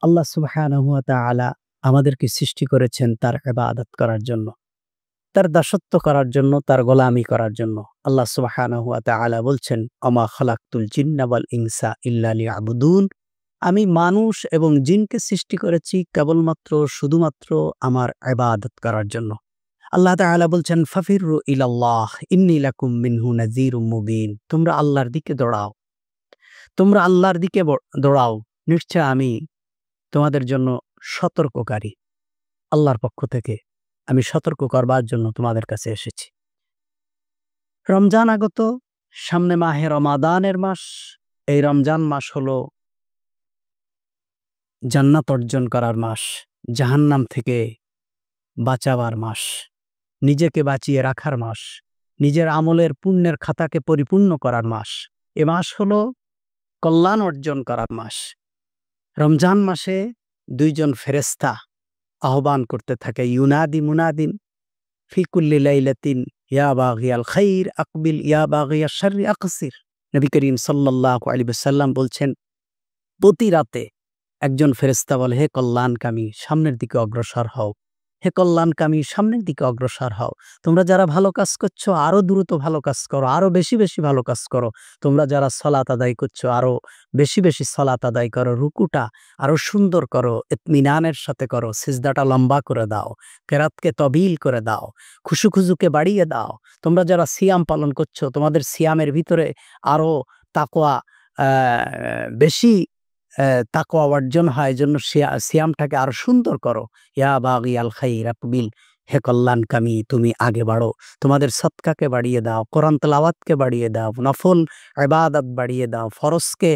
আল্লাহ সুবহানাহু ওয়া তাআলা আমাদেরকে সৃষ্টি করেছেন তার ইবাদত করার জন্য, তার দাসত্ব করার জন্য, তার গোলামি করার জন্য। আল্লাহ সুবহানাহু ওয়া তাআলা বলছেন, "ওমা খালাকতুল জিন্না ওয়াল ইনসা ইল্লা লিয়াবুদুন।" আমি মানুষ এবং জিনকে সৃষ্টি করেছি কেবলমাত্র শুধুমাত্র আমার ইবাদত করার জন্য। আল্লাহ তাআলা বলছেন, "ফাফিররু ইলাল্লাহ ইন্নী লাকুম মিনহু নাযীরুম মুবিন।" তোমরা আল্লাহর দিকে দৌড়াও। তোমরা আল্লাহর দিকে দৌড়াও। নিশ্চয় আমি তোমাদের জন্য সতর্ককারী। আল্লাহর পক্ষ থেকে আমি সতর্ক করবার জন্য তোমাদের কাছে এসেছি। রমজান আগত, সামনে মাহে রমাদানের মাস। এই রমজান মাস হলো জান্নাত অর্জন করার মাস, জাহান্নাম থেকে বাঁচাবার মাস, নিজেকে বাঁচিয়ে রাখার মাস, নিজের আমলের পুণ্যের খাতাকে পরিপূর্ণ করার মাস। এ মাস হলো কল্যাণ অর্জন করার মাস। রমজান মাসে দুইজন ফেরেশতা আহ্বান করতে থাকে, ইউনাদি মুনাদিন ফি কুল্লি লাইলাতিন ইয়া বাগিয়াল খাইর আকবিল ইয়া বাগিয়াশ শাররি আকসির। নবী করিম সাল্লাল্লাহু আলাইহি ওয়াসাল্লাম বলছেন, প্রতি রাতে একজন ফেরেশতা বলে, হে কল্যাণকামী, সামনের দিকে অগ্রসর হও। হে কল্যাণকামী, সামনের দিকে অগ্রসর হও। তোমরা যারা ভালো কাজ করছো আরো দ্রুত ভালো কাজ করো, আরো বেশি বেশি ভালো কাজ করো। তোমরা যারা সালাত আদায় করছো আরো বেশি বেশি সালাত আদায় করো, রুকুটা আরো সুন্দর করো, ইতমিনানের সাথে করো, সিজদাটা লম্বা করে দাও, কেরাতকে তবিল করে দাও, খুশুখুজুকে বাড়িয়ে দাও। তোমরা যারা সিয়াম পালন করছো তোমাদের সিয়ামের ভিতরে আরো তাকওয়া বেশি তাকওয়া অর্জন হয়, এজন্য সিয়ামটাকে আরো সুন্দর করো। ইয়া বাগিয়াল খাইর আকবিল, হে কল্যাণকামী তুমি আগে বাড়ো। তোমাদের সদকাকে বাড়িয়ে দাও, কোরআন তেলাওয়াতকে বাড়িয়ে দাও, নফল ইবাদত বাড়িয়ে দাও, ফরজকে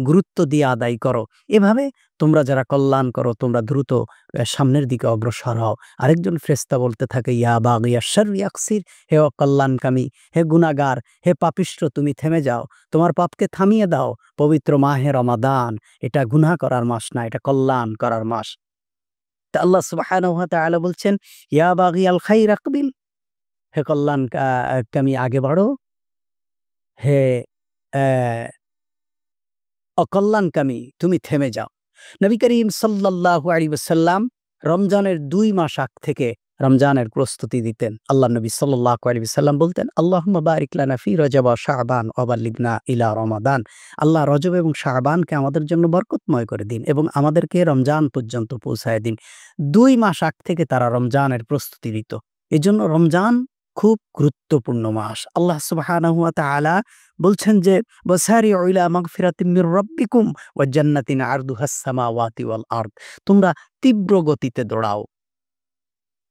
গুরুত্ব দিয়ে আদায় করো। এভাবে তোমরা যারা কল্যাণ করো তোমরা দ্রুত সামনের দিকে অগ্রসর হও। আরেকজন ফেরেশতা বলতে থাকে, ইয়া বাগিয়াশ শাররি আকসির, হে অকল্যাণকামী, হে গুনাহগার, হে পাপিষ্ঠ তুমি থেমে যাও, তোমার পাপকে থামিয়ে দাও। পবিত্র মাহে রমাদান এটা গুনাহ করার মাস না, এটা কল্যাণ করার মাস। তা আল্লাহ সুবহানাহু ওয়া তাআলা বলছেন, ইয়া বাগিয়াল খাইর আকবিল, হে কল্যাণ কামী আগে বাড়ো, হে অকল্যাণকামী তুমি থেমে যাও। নবী করিম সাল্লাল্লাহু আলাইহি ওয়াসাল্লাম রমজানের ২ মাস আগ থেকে রমজানের প্রস্তুতি দিতেন। আল্লাহ নবী সাল্লাল্লাহু আলাইহি ওয়াসাল্লাম বলতেন, আল্লাহুম্মা বারিক লানা ফি রজব ওয়া শাবান ওয়া বাল্লিগনা ইলা রমাদান। আল্লাহ রজব এবং শাবানকে আমাদের জন্য বরকতময় করে দিন এবং আমাদেরকে রমজান পর্যন্ত পৌঁছায় দিন। ২ মাস আগ থেকে তারা রমজানের প্রস্তুতি নিত। এজন্য রমজান খুব গুরুত্বপূর্ণ মাস। আল্লাহ সুবহানাহু ওয়া তাআলা বলছেন যে, ওয়াসারিউ ইলা মাগফিরাতিম মির রাব্বিকুম ওয়া জান্নাতিন আরদুহাস সামাওয়াতি ওয়াল আরদ। তোমরা তীব্র গতিতে দৌড়াও।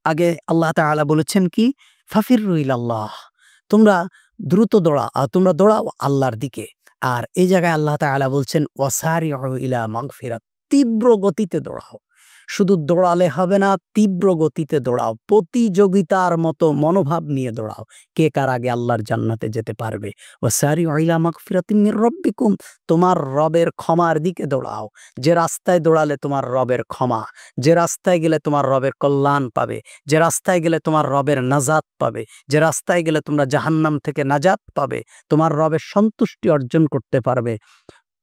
আগে আল্লাহ তাআলা বলেছেন কি, ফাফিররু ইলাল্লাহ, তোমরা দ্রুত তোমরা দৌড়াও আল্লাহর দিকে। আর এই জায়গায় আল্লাহ তাআলা বলছেন, ওয়াসারিউ ইলা মাগফিরাত, তীব্র গতিতে দৌড়াও। শুধু দৌড়ালে হবে না, তীব্র গতিতে দৌড়াও, প্রতিযোগিতার মতো মনোভাব নিয়ে দৌড়াও। কে কার আগে আল্লাহর জান্নাতে যেতে পারবে। ওয়াসারিউ ইলা মাগফিরাতিম মির রাব্বিকুম, তোমার রবের ক্ষমার দিকে দৌড়াও। যে রাস্তায় দৌড়ালে তোমার রবের ক্ষমা, যে রাস্তায় গেলে তোমার রবের কল্যাণ পাবে, যে রাস্তায় গেলে তোমার রবের নাজাত পাবে, যে রাস্তায় গেলে তোমরা জাহান্নাম থেকে নাজাত পাবে, তোমার রবের সন্তুষ্টি অর্জন করতে পারবে।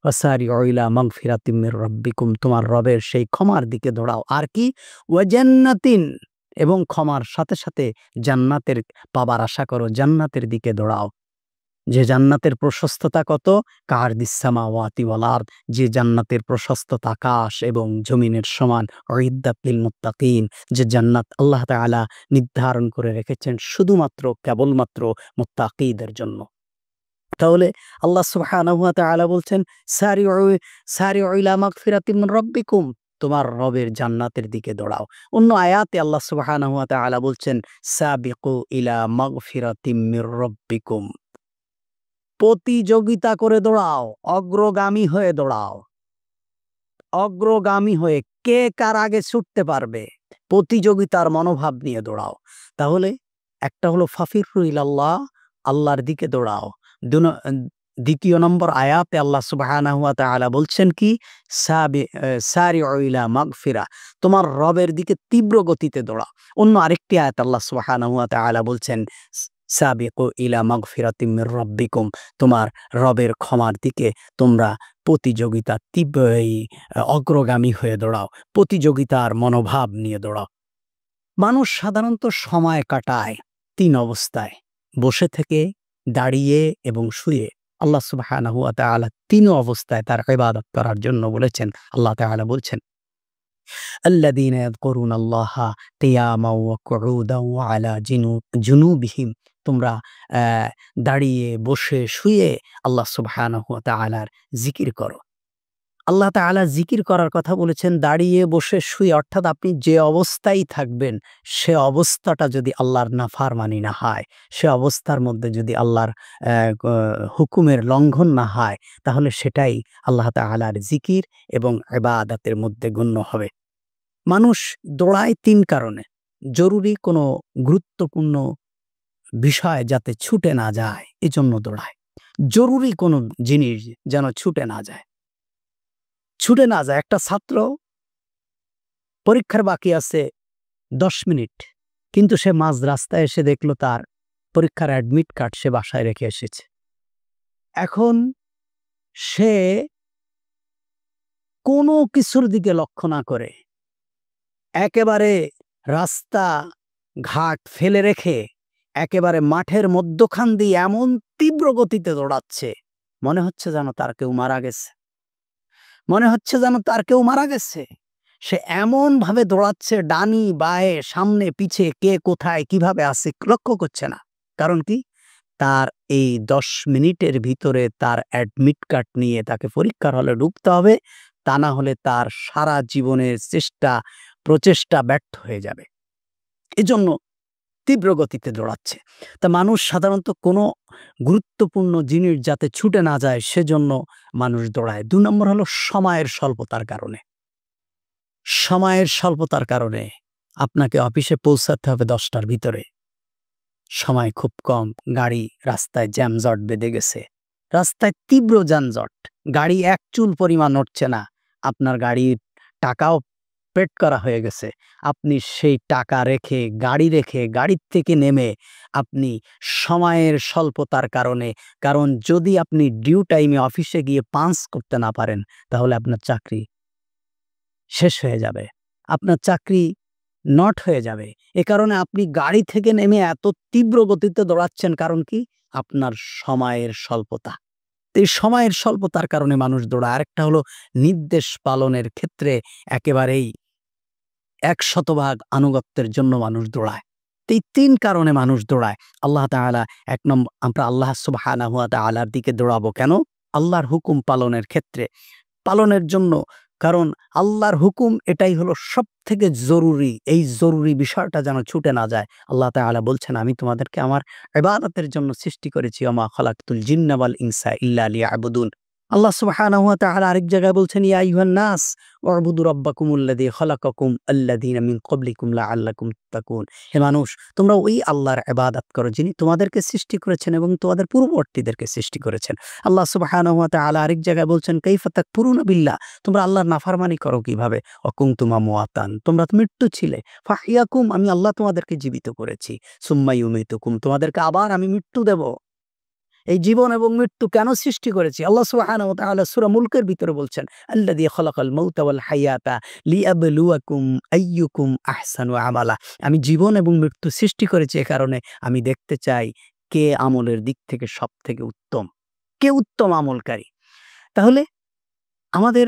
ওয়াসারিউ ইলা মাগফিরাতিম মির রাব্বিকুম, তোমার রবের সেই ক্ষমার দিকে দৌড়াও। আর কি, ওয়া জান্নাতিন, এবং ক্ষমার সাথে সাথে জান্নাতের পাবার আশা করো, জান্নাতের দিকে দৌড়াও। যে জান্নাতের প্রশস্ততা কত, কারদিস সামাওয়াতি ওয়াল আরদ, যে জান্নাতের প্রশস্ততা আকাশ এবং জমিনের সমান। উইদ্দাত লিল মুত্তাকিন, যে জান্নাত আল্লাহ তাআলা নির্ধারণ করে রেখেছেন শুধুমাত্র কেবলমাত্র মুত্তাকিদের জন্য। তাহলে আল্লাহ সুবহানাহু ওয়া তাআলা বলছেন, সারিউ ইলা মাগফিরাতিম মির রাব্বিকুম, তোমার রবের জান্নাতের দিকে দৌড়াও। অন্য আয়াতে আল্লাহ সুবহানাহু ওয়া তাআলা বলছেন, সাবিকু ইলা মাগফিরাতিম মির রাব্বিকুম, প্রতিযোগিতা করে দৌড়াও, অগ্রগামী হয়ে দৌড়াও। অগ্রগামী হয়ে কে কার আগে ছুটতে পারবে, প্রতিযোগিতার মনোভাব নিয়ে দৌড়াও। তাহলে একটা হলো ফাফিরু ইলাল্লাহ, আল্লাহর দিকে দৌড়াও। দ্বিতীয় নম্বর আয়াতে আল্লাহ সুবহানাহু ওয়া তাআলা বলছেন কি, সারিউ ইলা মাগফিরা, তোমার রবের দিকে তীব্র গতিতে দৌড়াও। অন্য আরেকটি আয়াত আল্লাহ সুবহানাহু ওয়া তাআলা বলছেন, সাবিকু ইলা মাগফিরাতিম মির রাব্বিকুম, তোমার রবের ক্ষমার দিকে তোমরা প্রতিযোগিতা অগ্রগামী হয়ে দৌড়াও, প্রতিযোগিতার মনোভাব নিয়ে দৌড়াও। মানুষ সাধারণত সময় কাটায় ৩ অবস্থায়: বসে থেকে, দাঁড়িয়ে এবং শুয়ে। আল্লাহ সুবহানাহু ওয়া তাআলা ৩ অবস্থায় তার ইবাদত করার জন্য বলেছেন। আল্লাহ তাআলা বলছেন, আল্লাযীনা ইয়াযকুরুনাল্লাহা কিয়ামান ওয়া কুউদান ওয়া আলা জুনুবিহিম, তোমরা অ্যা দাঁড়িয়ে, বসে, শুয়ে আল্লাহ সুবহানাহু ওয়া তাআলার জিকির করো। আল্লাহ তাআলা জিকির করার কথা বলেছেন দাঁড়িয়ে, বসে, শুয়ে, অর্থাৎ আপনি যে অবস্থায় থাকবেন সে অবস্থাটা যদি আল্লাহর নাফরমানি না হয়, সে অবস্থার মধ্যে যদি আল্লাহর অ্যা গ হুকুমের লঙ্ঘন না হয়, তাহলে সেটাই আল্লাহ তাআলার জিকির এবং ইবাদতের মধ্যে গণ্য হবে। মানুষ দৌড়ায় ৩ কারণে: জরুরি কোনো গুরুত্বপূর্ণ বিষয় যাতে ছুটে না যায় এজন্য দৌড়ায়। জরুরি কোনো জিনিস যেন ছুটে না যায়। একটা ছাত্র পরীক্ষার বাকি আছে ১০ মিনিট, কিন্তু সে মাঝ রাস্তায় এসে দেখল তার পরীক্ষার অ্যাডমিট কার্ড সে বাসায় রেখে এসেছে। এখন সে কোনো কিছুর দিকে লক্ষ্য না করে একেবারে রাস্তা ঘাট ফেলে রেখে একেবারে মাঠের মধ্যখান দিয়ে এমন তীব্র গতিতে দৌড়াচ্ছে, মনে হচ্ছে যেন তার কেউ মারা গেছে। সে এমনভাবে দৌড়াচ্ছে, ডানি বাঁয়ে, সামনে পিছে, কে কোথায় কিভাবে আছে লক্ষ্য করছে না। কারণ কি? তার এই ১০ মিনিটের ভিতরে তার অ্যাডমিট কার্ড নিয়ে তাকে পরীক্ষার হলে ঢুকতে হবে, তা না হলে তার সারা জীবনের প্রচেষ্টা ব্যর্থ হয়ে যাবে। এজন্য তীব্র গতিতে দৌড়াচ্ছে। তা মানুষ সাধারণত কোনো গুরুত্বপূর্ণ জিনিস যাতে ছুটে না যায় সেজন্য মানুষ দৌড়ায়। ২ নম্বর হলো সময়ের স্বল্পতার কারণে আপনাকে অফিসে পৌঁছাতে হবে ১০ টার ভিতরে। সময় খুব কম, গাড়ি রাস্তায় জ্যামজট বেঁধে গেছে। রাস্তায় তীব্র যানজট, গাড়ি এক চুল পরিমাণ নড়ছে না। আপনার গাড়ির টাকাও পেড করা হয়ে গেছে। আপনি সেই টাকা রেখে, গাড়ির থেকে নেমে আপনি সময়ের স্বল্পতার কারণে, কারণ যদি আপনি ডিউ টাইমে অফিসে গিয়ে পাঞ্চ করতে না পারেন, তাহলে আপনার চাকরি শেষ হয়ে যাবে। আপনার চাকরি নট হয়ে যাবে। এ কারণে আপনি গাড়ি থেকে নেমে এত তীব্র গতিতে দৌড়াচ্ছেন, কারণ কি? আপনার সময়ের স্বল্পতা। এই সময়ের স্বল্পতার কারণে মানুষ দৌড়ায়। আরেকটা হলো নির্দেশ পালনের ক্ষেত্রে একেবারেই ১০০% আনুগত্যের জন্য মানুষ দৌড়ায়। এই ৩ কারণে মানুষ দৌড়ায়। আল্লাহ তাআলা আমরা আল্লাহ সুবহানাহু ওয়া তাআলার দিকে দৌড়াবো কেন? আল্লাহর হুকুম পালনের জন্য। কারণ আল্লাহর হুকুম এটাই হলো সবথেকে জরুরি। এই জরুরি বিষয়টা যেন ছুটে না যায়। আল্লাহ তাআলা বলছেন, আমি তোমাদেরকে আমার ইবাদতের জন্য সৃষ্টি করেছি। ওয়া মা খালাকতুল জিন্না ওয়াল ইনসা ইল্লা লিয়াবুদুন। আল্লাহ সুবহানাহু ওয়া তাআলা আরেক জায়গায় বলছেন, ইয়া আইয়ুহান নাস উ'বুদু রাব্বাকুমুল্লাযী খালাকাকুম আল্লাযীনা মিন ক্বাবলিকুম লাআল্লাকুম তাত্তাকুন। হে মানুষ, তোমরা ওই আল্লাহর ইবাদত করো যিনি তোমাদেরকে সৃষ্টি করেছেন এবং তোমাদের পূর্ববর্তীদেরকে সৃষ্টি করেছেন। আল্লাহ সুবহানাহু ওয়া তাআলা আরেক জায়গায় বলছেন, কাইফা তাকফুরুনা বিল্লাহ, তোমরা আল্লাহর নাফরমানি করো কিভাবে? ওয়া কুনতুম আমওয়াতান, তোমরা তো মৃত্যু ছিলে। ফাহইয়াকুম, আমি আল্লাহ তোমাদেরকে জীবিত করেছি। সুম্মা ইউমীতুকুম, তোমাদেরকে আবার আমি মৃত্যু দেব। এই জীবন এবং মৃত্যু কেন সৃষ্টি করেছি? আল্লাহ সুবহানাহু ওয়া তাআলা সূরা মুলকের ভিতরে বলছেন, আল্লাযী খালাকাল মাউতা ওয়াল হায়াতা লিয়াবলুয়াকুম আইয়ুকুম আহসানু আমালা। আমি জীবন এবং মৃত্যু সৃষ্টি করেছি এ কারণে আমি দেখতে চাই কে আমলের দিক থেকে সবথেকে উত্তম, কে উত্তম আমলকারী। তাহলে আমাদের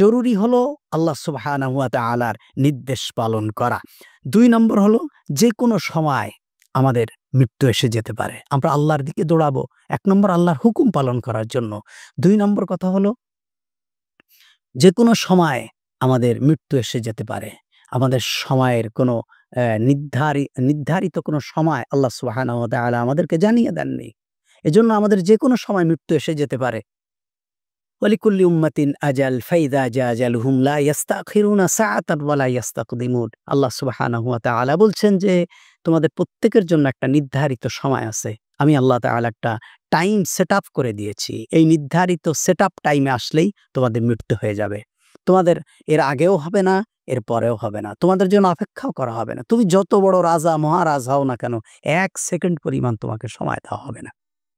জরুরি হলো আল্লাহ সুবহানাহু ওয়া তাআলার নির্দেশ পালন করা। ২ নম্বর হলো যেকোনো সময় আমাদের মৃত্যু এসে যেতে পারে। আমরা আল্লাহর দিকে দৌড়াবো ১ নম্বর আল্লাহর হুকুম পালন করার জন্য। ২ নম্বর কথা হলো যেকোনো সময় আমাদের মৃত্যু এসে যেতে পারে। আমাদের সময়ের কোনো নির্ধারিত কোনো সময় আল্লাহ সুবহানাহু ওয়া তাআলা আমাদেরকে জানিয়ে দেননি। এজন্য আমাদের যেকোনো সময় মৃত্যু এসে যেতে পারে। ওয়ালিকুল্লি উম্মাতিন আজাল ফাইযা জাআ আজালুহুম লা ইস্তাখিরুনা সাআতান ওয়া লা ইস্তাকদিমুন। আল্লাহ সুবহানাহু ওয়া তাআলা বলছেন যে তোমাদের প্রত্যেকের জন্য একটা নির্ধারিত সময় আছে। আমি আল্লাহ তাআলা একটা টাইম সেটআপ করে দিয়েছি। এই নির্ধারিত সেটআপ টাইমে আসলেই তোমাদের মৃত্যু হয়ে যাবে। তোমাদের এর আগেও হবে না, এর পরেও হবে না। তোমাদের জন্য অপেক্ষাও করা হবে না। তুমি যত বড় রাজা, মহারাজ হও না কেন, ১ সেকেন্ড পরিমাণ তোমাকে সময় দেওয়া হবে না।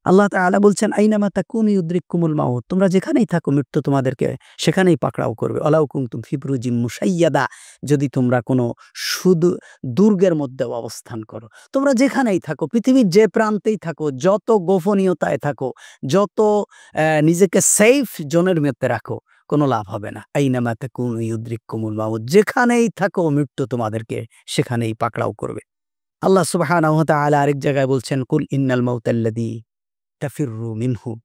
আল্লাহ তাআলা বলছেন, "আইনামা তাকুনু ইউদরিককুমুল মাউত।" তোমরা যেখানেই থাকো মৃত্যু তোমাদেরকে সেখানেই পাকড়াও করবে। ওয়ালাউ কুনতুম ফি বুরুজিম মুশাইয়াদা, যদি তোমরা কোনো দুর্গের মধ্যেও অবস্থান করো। তোমরা যেখানেই থাকো, পৃথিবীর যে প্রান্তেই থাকো, যত গোপনীয়তায় থাকো, যত নিজেকে সেফ জোনের মধ্যে রাখো, কোনো লাভ হবে না। আইনামা তাকুনু ইউদরিককুমুল মাউত, যেখানেই থাকো মৃত্যু তোমাদেরকে সেখানেই পাকড়াও করবে। আল্লাহ সুবহানাহু ওয়া তাআলা আরেক জায়গায় বলছেন, "কুল ইন্নাল মাউতাল্লাযী তাফিররু মিনহু,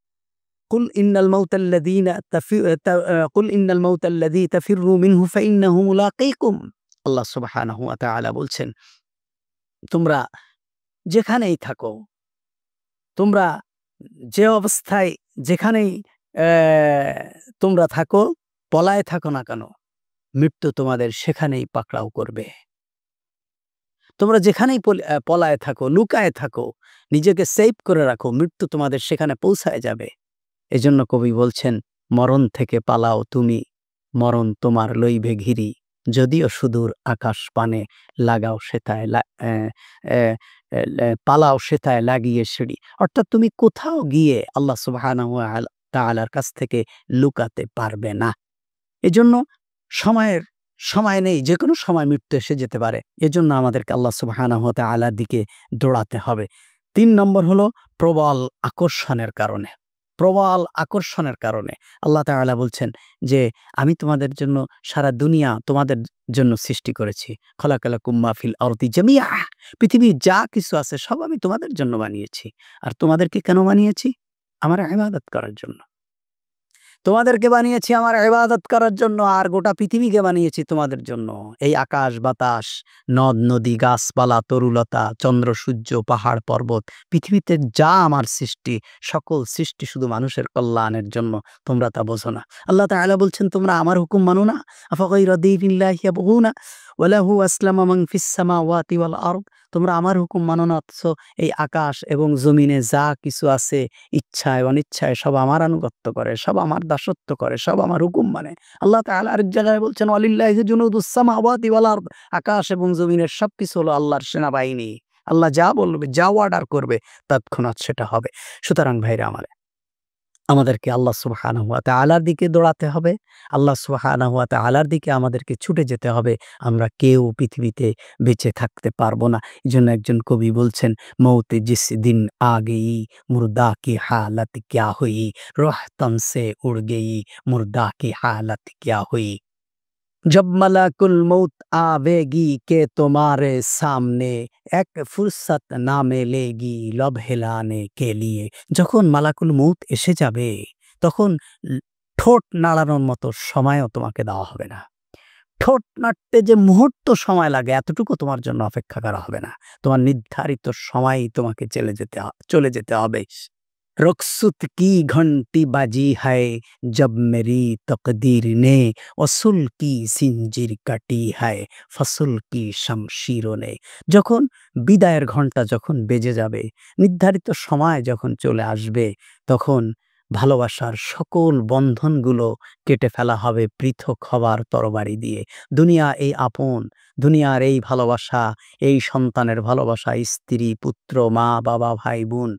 কুল ইন্নাল মাউতাল্লাযীনা তাফি তা কুল ইন্নাল মাউতাল্লাযী তাফিররু মিনহু ফাইন্নাহু মুলাকীকুম।" আল্লাহ সুবহানাহু ওয়া তাআলা বলছেন, তোমরা যেখানেই থাকো, তোমরা যে অবস্থায় যেখানেই অ্যা তোমরা থাকো, পলায়ে থাকো না কেন, মৃত্যু তোমাদের সেখানেই পাকড়াও করবে। তোমরা যেখানেই পলায়ে থাকো, লুকায়ে থাকো, নিজেকে সেভ করে রাখো, মৃত্যু তোমাদের সেখানে পৌঁছায় যাবে। এজন্য কবি বলছেন, "মরণ থেকে পালাও তুমি, মরণ তোমার লইবে ঘিরি, যদিও সুদূর আকাশ পানে লাগাও সেথায় পালাও সেথায় লাগিয়ে সিঁড়ি।" অর্থাৎ তুমি কোথাও গিয়ে আল্লাহ সুবহানাহু ওয়া তাআলার কাছ থেকে লুকাতে পারবে না। এজন্য সময়ের সময় নেই, যেকোনো সময় মৃত্যু এসে যেতে পারে। এজন্য আমাদেরকে আল্লাহ সুবহানাহু ওয়া তাআলার দিকে দৌড়াতে হবে। ৩ নম্বর হলো প্রবল আকর্ষণের কারণে। প্রবল আকর্ষণের কারণে আল্লাহ তাআলা বলছেন যে, "আমি তোমাদের জন্য সারা দুনিয়া তোমাদের জন্য সৃষ্টি করেছি। খলাকালাকুম মা ফিল আরদি জামিআ।" পৃথিবীর যা কিছু আছে সব আমি তোমাদের জন্য বানিয়েছি। আর তোমাদেরকে কেন বানিয়েছি? আমার ইবাদত করার জন্য। তোমাদেরকে বানিয়েছি আমার ইবাদত করার জন্য, আর গোটা পৃথিবীকে বানিয়েছি তোমাদের জন্য। এই আকাশ, বাতাস, নদ-নদী, গাছপালা, তরুলতা, চন্দ্র, সূর্য, পাহাড়, পর্বত, পৃথিবীতে যা আমার সৃষ্টি, সকল সৃষ্টি শুধু মানুষের কল্যাণের জন্য। তোমরা তা বোঝো না। আল্লাহ তাআলা বলছেন, তোমরা আমার হুকুম মানো না? আফাগাইরা দীনিল্লাহি ইয়াবগুনা ওয়া লাহু আসলামা মান ফিস সামাওয়াতি ওয়াল আরদ। তোমরা আমার হুকুম মানো না, অথচ এই আকাশ এবং জমিনে যা কিছু আছে ইচ্ছায় অনিচ্ছায় সব আমার আনুগত্য করে, সব আমার দাসত্ব করে, সব আমার হুকুম মানে। আল্লাহ তাআলা আরেক জায়গায় বলছেন, ওয়ালিল্লাহি জুনুদুস সামাওয়াতি ওয়াল আরদ। আকাশ এবং জমিনের সবকিছু হলো আল্লাহর সেনাবাহিনী। আল্লাহ যা বলবে, যা অর্ডার করবে তৎক্ষণাৎ সেটা হবে। সুতরাং ভাইরা আমার, আমাদেরকে আল্লাহ সুবহানাহু ওয়া তাআলার দিকে দৌড়াতে হবে। আল্লাহ সুবহানাহু ওয়া তাআলার দিকে আমাদেরকে ছুটে যেতে হবে। আমরা কেউ পৃথিবীতে বেঁচে থাকতে পারবো না। এজন্য একজন কবি বলছেন, "মৌত জিস দিন আ গয়ি, মুর্দা কি হালত ক্যা হুই, রুহ তন সে উড় গয়ি, মুর্দা কি হালত ক্যা হুই। जब मलाकुल मौत आवेगी के तुम्हारे सामने এক ফুরসত না মিলেগি লব হিলানে কে লিয়ে।" যখন মালাকুল মউত এসে যাবে, তখন ঠোঁট নাড়ানোর মতো সময়ও তোমাকে দেওয়া হবে না। ঠোঁট নাড়তে যে মুহূর্ত সময় লাগে এতটুকু তোমার জন্য অপেক্ষা করা হবে না। তোমার নির্ধারিত সময়েই তোমাকে চলে যেতে হবে। रुखसत की घंटी बाजी है जब मेरी तकदीर ने, वसूल की जिंजीर काटी है ফসল কি শমশিরও নেই। যখন বিদায়ের ঘণ্টা যখন বেজে যাবে, নির্ধারিত সময় যখন চলে আসবে, তখন ভালোবাসার সকল বন্ধনগুলো কেটে ফেলা হবে পৃথক হবার তরবারি দিয়ে। দুনিয়া এই আপন, দুনিয়ার এই ভালোবাসা, এই সন্তানের ভালোবাসা, স্ত্রী, পুত্র, মা, বাবা, ভাই, বোন,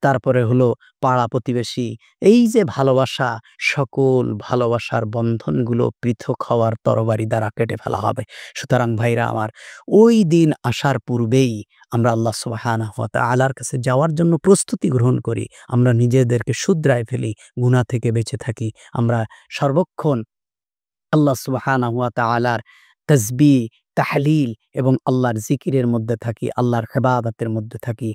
তারপরে হলো পাড়া-প্রতিবেশী, এই যে ভালোবাসা, সকল ভালোবাসার বন্ধনগুলো পৃথক হওয়ার তরবারি দ্বারা কেটে ফেলা হবে। সুতরাং ভাইরা আমার, ওই দিন আসার পূর্বেই আমরা আল্লাহ সুবহানাহু ওয়া তাআলার কাছে যাওয়ার জন্য প্রস্তুতি গ্রহণ করি। আমরা নিজেদেরকে শুধরায় ফেলি, গুনাহ থেকে বেঁচে থাকি। আমরা সর্বক্ষণ আল্লাহ সুবহানাহু ওয়া তাআলার তাসবিহ, তাহলিল এবং আল্লাহর জিকিরের মধ্যে থাকি, আল্লাহর ইবাদতের মধ্যে থাকি।